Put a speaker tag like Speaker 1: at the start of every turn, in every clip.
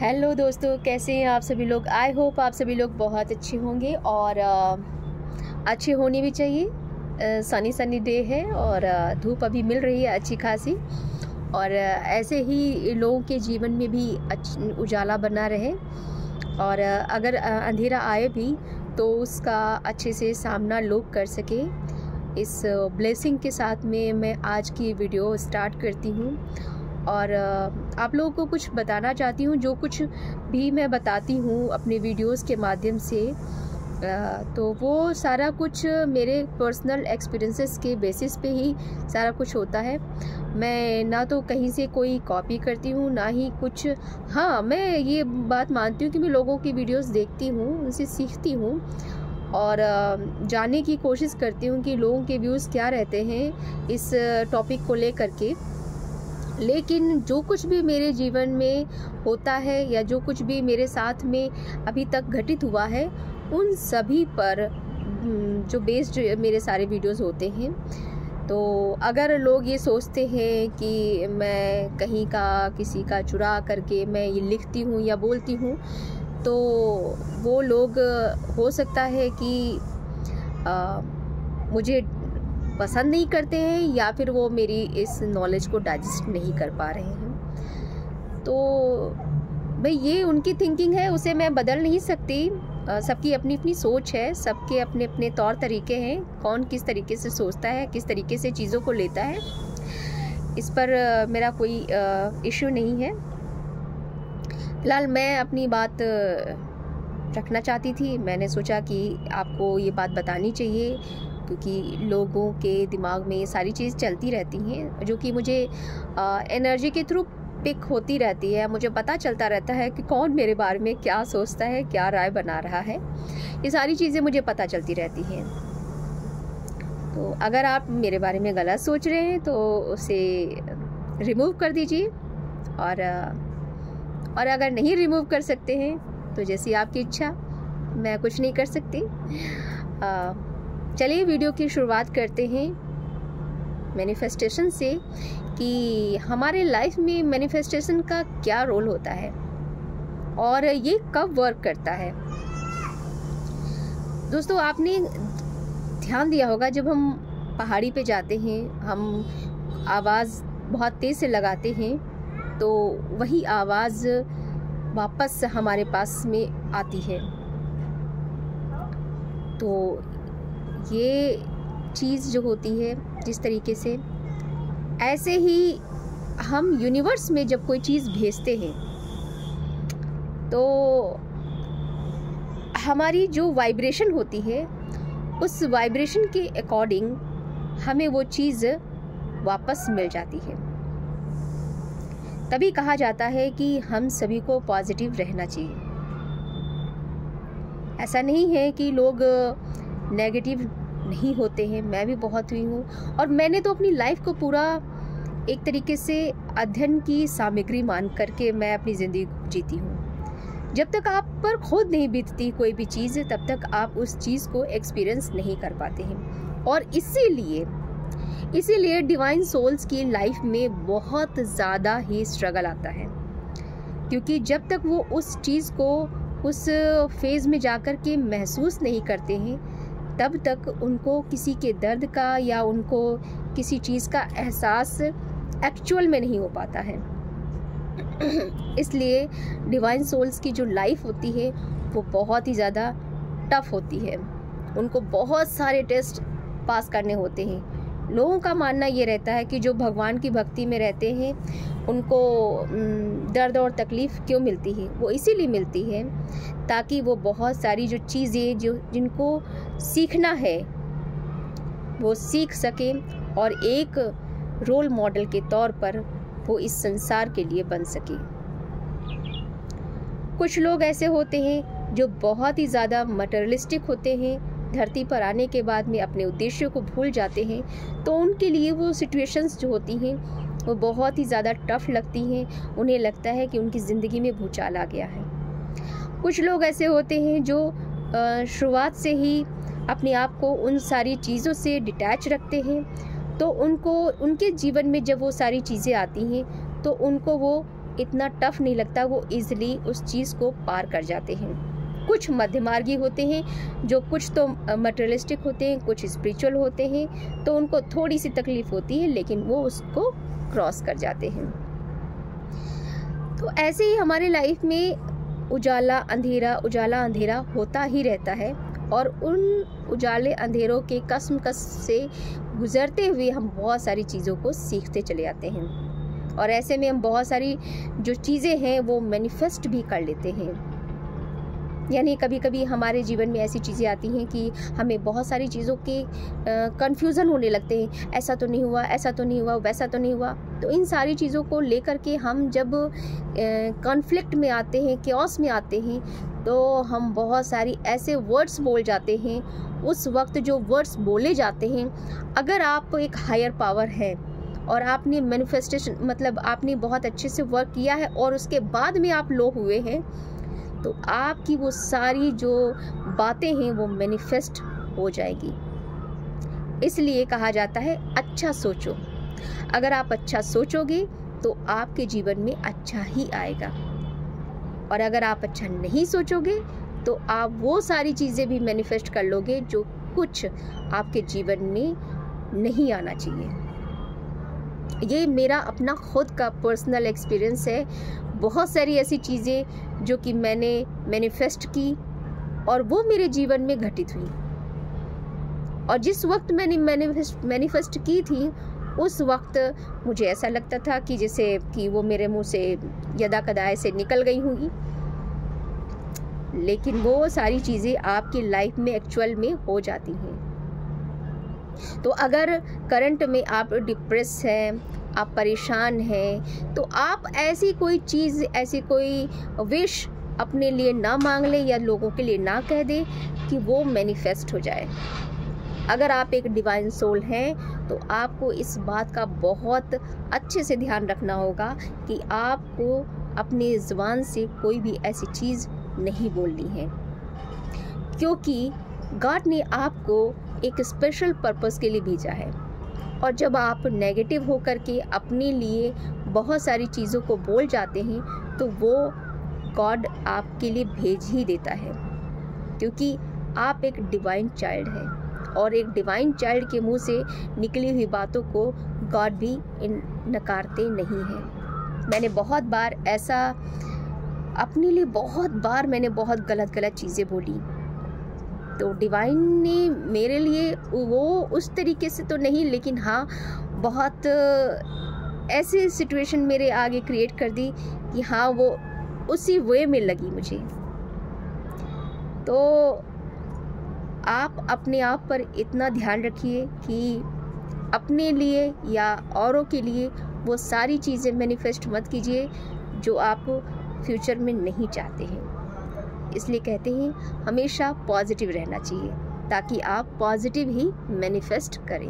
Speaker 1: Hello दोस्तों, कैसे हैं आप सभी लोग। आई होप आप सभी लोग बहुत अच्छे होंगे और अच्छे होने भी चाहिए। सनी डे है और धूप अभी मिल रही है अच्छी खासी, और ऐसे ही लोगों के जीवन में भी उजाला बना रहे, और अगर अंधेरा आए भी तो उसका अच्छे से सामना लोग कर सके। इस ब्लेसिंग के साथ में मैं आज की वीडियो स्टार्ट करती हूँ और आप लोगों को कुछ बताना चाहती हूँ। जो कुछ भी मैं बताती हूँ अपने वीडियोस के माध्यम से, तो वो सारा कुछ मेरे पर्सनल एक्सपीरियंसेस के बेसिस पे ही सारा कुछ होता है। मैं ना तो कहीं से कोई कॉपी करती हूँ, ना ही कुछ। हाँ, मैं ये बात मानती हूँ कि मैं लोगों की वीडियोस देखती हूँ, उनसे सीखती हूँ और जानने की कोशिश करती हूँ कि लोगों के व्यूज़ क्या रहते हैं इस टॉपिक को लेकर के। लेकिन जो कुछ भी मेरे जीवन में होता है या जो कुछ भी मेरे साथ में अभी तक घटित हुआ है, उन सभी पर जो बेस्ड मेरे सारे वीडियोस होते हैं। तो अगर लोग ये सोचते हैं कि मैं कहीं का किसी का चुरा करके मैं ये लिखती हूँ या बोलती हूँ, तो वो लोग हो सकता है कि मुझे पसंद नहीं करते हैं या फिर वो मेरी इस नॉलेज को डाइजेस्ट नहीं कर पा रहे हैं। तो भाई ये उनकी थिंकिंग है, उसे मैं बदल नहीं सकती। सबकी अपनी अपनी सोच है, सबके अपने अपने तौर तरीके हैं। कौन किस तरीके से सोचता है, किस तरीके से चीज़ों को लेता है, इस पर मेरा कोई इश्यू नहीं है। फिलहाल मैं अपनी बात रखना चाहती थी। मैंने सोचा कि आपको ये बात बतानी चाहिए, क्योंकि लोगों के दिमाग में ये सारी चीज़ चलती रहती हैं, जो कि मुझे एनर्जी के थ्रू पिक होती रहती है। मुझे पता चलता रहता है कि कौन मेरे बारे में क्या सोचता है, क्या राय बना रहा है। ये सारी चीज़ें मुझे पता चलती रहती हैं। तो अगर आप मेरे बारे में गलत सोच रहे हैं तो उसे रिमूव कर दीजिए, और अगर नहीं रिमूव कर सकते हैं तो जैसी आपकी इच्छा, मैं कुछ नहीं कर सकती। चलिए वीडियो की शुरुआत करते हैं मैनिफेस्टेशन से, कि हमारे लाइफ में मैनिफेस्टेशन का क्या रोल होता है और ये कब वर्क करता है। दोस्तों, आपने ध्यान दिया होगा, जब हम पहाड़ी पे जाते हैं, हम आवाज़ बहुत तेज़ से लगाते हैं, तो वही आवाज़ वापस हमारे पास में आती है। तो ये चीज़ जो होती है जिस तरीके से, ऐसे ही हम यूनिवर्स में जब कोई चीज़ भेजते हैं तो हमारी जो वाइब्रेशन होती है, उस वाइब्रेशन के अकॉर्डिंग हमें वो चीज़ वापस मिल जाती है। तभी कहा जाता है कि हम सभी को पॉजिटिव रहना चाहिए। ऐसा नहीं है कि लोग नेगेटिव नहीं होते हैं, मैं भी बहुत हुई हूँ, और मैंने तो अपनी लाइफ को पूरा एक तरीके से अध्ययन की सामग्री मान करके मैं अपनी ज़िंदगी जीती हूँ। जब तक आप पर खुद नहीं बीतती कोई भी चीज़, तब तक आप उस चीज़ को एक्सपीरियंस नहीं कर पाते हैं। और इसीलिए डिवाइन सोल्स की लाइफ में बहुत ज़्यादा ही स्ट्रगल आता है, क्योंकि जब तक वो उस चीज़ को उस फेज़ में जाकर के महसूस नहीं करते हैं, तब तक उनको किसी के दर्द का या उनको किसी चीज़ का एहसास एक्चुअल में नहीं हो पाता है। इसलिए डिवाइन सोल्स की जो लाइफ होती है वो बहुत ही ज़्यादा टफ होती है। उनको बहुत सारे टेस्ट पास करने होते हैं। लोगों का मानना ये रहता है कि जो भगवान की भक्ति में रहते हैं उनको दर्द और तकलीफ़ क्यों मिलती है, वो इसीलिए मिलती है ताकि वो बहुत सारी जो चीज़ें जिनको सीखना है वो सीख सकें, और एक रोल मॉडल के तौर पर वो इस संसार के लिए बन सके। कुछ लोग ऐसे होते हैं जो बहुत ही ज़्यादा मटेरियलिस्टिक होते हैं, धरती पर आने के बाद में अपने उद्देश्य को भूल जाते हैं, तो उनके लिए वो सिचुएशंस जो होती हैं वो बहुत ही ज़्यादा टफ लगती हैं। उन्हें लगता है कि उनकी ज़िंदगी में भूचाल आ गया है। कुछ लोग ऐसे होते हैं जो शुरुआत से ही अपने आप को उन सारी चीज़ों से डिटैच रखते हैं, तो उनको उनके जीवन में जब वो सारी चीज़ें आती हैं तो उनको वो इतना टफ नहीं लगता, वो इजीली उस चीज़ को पार कर जाते हैं। कुछ मध्यमार्गी होते हैं, जो कुछ तो मटेरियलिस्टिक होते हैं, कुछ स्पिरिचुअल होते हैं, तो उनको थोड़ी सी तकलीफ होती है, लेकिन वो उसको क्रॉस कर जाते हैं। तो ऐसे ही हमारे लाइफ में उजाला अंधेरा होता ही रहता है, और उन उजाले अंधेरों के कस से गुजरते हुए हम बहुत सारी चीज़ों को सीखते चले आते हैं, और ऐसे में हम बहुत सारी जो चीज़ें हैं वो मैनिफेस्ट भी कर लेते हैं। यानी कभी कभी हमारे जीवन में ऐसी चीज़ें आती हैं कि हमें बहुत सारी चीज़ों के कन्फ्यूज़न होने लगते हैं, ऐसा तो नहीं हुआ, ऐसा तो नहीं हुआ, वैसा तो नहीं हुआ। तो इन सारी चीज़ों को लेकर के हम जब कॉन्फ्लिक्ट में आते हैं, क्योस में आते हैं, तो हम बहुत सारी ऐसे वर्ड्स बोल जाते हैं। उस वक्त जो वर्ड्स बोले जाते हैं, अगर आप एक हायर पावर है और आपने मैनिफेस्टेशन मतलब आपने बहुत अच्छे से वर्क किया है और उसके बाद में आप लो हुए हैं, तो आपकी वो सारी जो बातें हैं वो मैनिफेस्ट हो जाएगी। इसलिए कहा जाता है अच्छा सोचो। अगर आप अच्छा सोचोगे तो आपके जीवन में अच्छा ही आएगा, और अगर आप अच्छा नहीं सोचोगे तो आप वो सारी चीज़ें भी मैनिफेस्ट कर लोगे जो कुछ आपके जीवन में नहीं आना चाहिए। ये मेरा अपना खुद का पर्सनल एक्सपीरियंस है। बहुत सारी ऐसी चीज़ें जो कि मैंने मैनिफेस्ट की और वो मेरे जीवन में घटित हुई, और जिस वक्त मैंने मैनिफेस्ट की थी उस वक्त मुझे ऐसा लगता था कि जैसे कि वो मेरे मुंह से यदा कदा ऐसे निकल गई होंगी, लेकिन वो सारी चीज़ें आपकी लाइफ में एक्चुअल में हो जाती हैं। तो अगर करंट में आप डिप्रेस हैं, आप परेशान हैं, तो आप ऐसी कोई चीज़, ऐसी कोई विश अपने लिए ना मांग लें या लोगों के लिए ना कह दें कि वो मैनिफेस्ट हो जाए। अगर आप एक डिवाइन सोल हैं तो आपको इस बात का बहुत अच्छे से ध्यान रखना होगा कि आपको अपनी ज़ुबान से कोई भी ऐसी चीज़ नहीं बोलनी है, क्योंकि गॉड ने आपको एक स्पेशल पर्पस के लिए भेजा है। और जब आप नेगेटिव होकर के अपने लिए बहुत सारी चीज़ों को बोल जाते हैं तो वो गॉड आपके लिए भेज ही देता है, क्योंकि आप एक डिवाइन चाइल्ड हैं, और एक डिवाइन चाइल्ड के मुंह से निकली हुई बातों को गॉड भी नकारते नहीं हैं। मैंने बहुत बार ऐसा अपने लिए मैंने बहुत गलत चीज़ें बोली, तो डिवाइन ने मेरे लिए वो उस तरीके से तो नहीं, लेकिन हाँ बहुत ऐसी सिचुएशन मेरे आगे क्रिएट कर दी कि हाँ वो उसी वे में लगी मुझे। तो आप अपने आप पर इतना ध्यान रखिए कि अपने लिए या औरों के लिए वो सारी चीज़ें मैनिफेस्ट मत कीजिए जो आप फ्यूचर में नहीं चाहते हैं। इसलिए कहते हैं हमेशा पॉजिटिव रहना चाहिए, ताकि आप पॉजिटिव ही मैनिफेस्ट करें।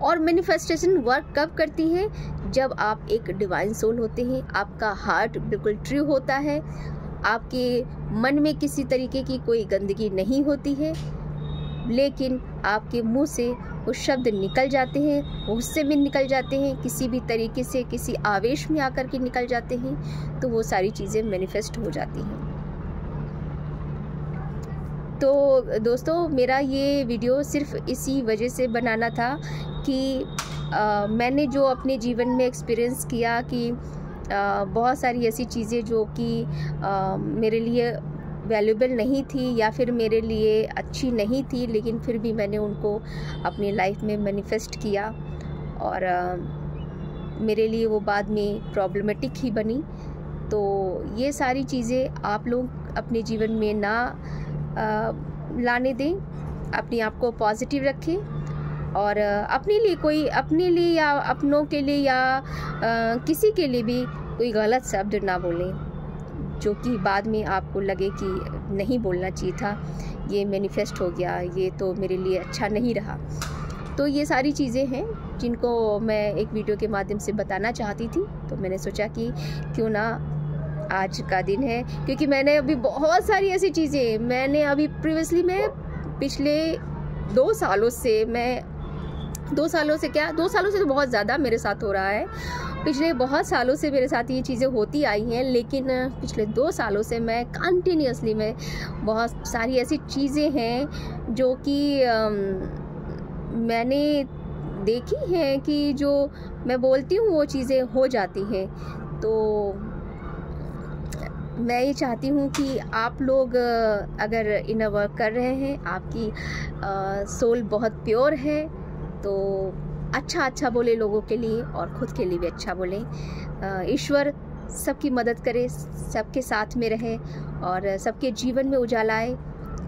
Speaker 1: और मैनिफेस्टेशन वर्क कब करती है? जब आप एक डिवाइन सोल होते हैं, आपका हार्ट बिल्कुल ट्रू होता है, आपके मन में किसी तरीके की कोई गंदगी नहीं होती है, लेकिन आपके मुंह से वो शब्द निकल जाते हैं, गुस्से में निकल जाते हैं, किसी भी तरीके से किसी आवेश में आकर के निकल जाते हैं, तो वो सारी चीज़ें मैनिफेस्ट हो जाती हैं। तो दोस्तों, मेरा ये वीडियो सिर्फ इसी वजह से बनाना था कि मैंने जो अपने जीवन में एक्सपीरियंस किया कि बहुत सारी ऐसी चीज़ें जो कि मेरे लिए वैल्यूबल नहीं थी या फिर मेरे लिए अच्छी नहीं थी, लेकिन फिर भी मैंने उनको अपनी लाइफ में मैनिफेस्ट किया, और मेरे लिए वो बाद में प्रॉब्लमेटिक ही बनी। तो ये सारी चीज़ें आप लोग अपने जीवन में ना लाने दें, अपने आप को पॉजिटिव रखें, और अपने लिए या अपनों के लिए या किसी के लिए भी कोई गलत शब्द ना बोलें जो कि बाद में आपको लगे कि नहीं बोलना चाहिए था, ये मैनिफेस्ट हो गया, ये तो मेरे लिए अच्छा नहीं रहा। तो ये सारी चीज़ें हैं जिनको मैं एक वीडियो के माध्यम से बताना चाहती थी। तो मैंने सोचा कि क्यों ना आज का दिन है, क्योंकि मैंने अभी बहुत सारी ऐसी चीज़ें मैंने अभी प्रीवियसली मैं पिछले 2 सालों से तो बहुत ज़्यादा मेरे साथ हो रहा है, पिछले बहुत सालों से मेरे साथ ये चीज़ें होती आई हैं, लेकिन पिछले 2 सालों से मैं कंटिन्यूसली में बहुत सारी ऐसी चीज़ें हैं जो कि मैंने देखी हैं कि जो मैं बोलती हूँ वो चीज़ें हो जाती हैं। तो मैं ये चाहती हूँ कि आप लोग अगर इनर वर्क कर रहे हैं, आपकी सोल बहुत प्योर है, तो अच्छा बोले लोगों के लिए और ख़ुद के लिए भी अच्छा बोले। ईश्वर सबकी मदद करे, सबके साथ में रहे और सबके जीवन में उजाला आए।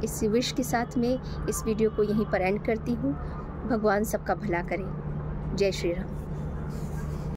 Speaker 1: इस विश के साथ में इस वीडियो को यहीं पर एंड करती हूँ। भगवान सबका भला करे। जय श्री राम।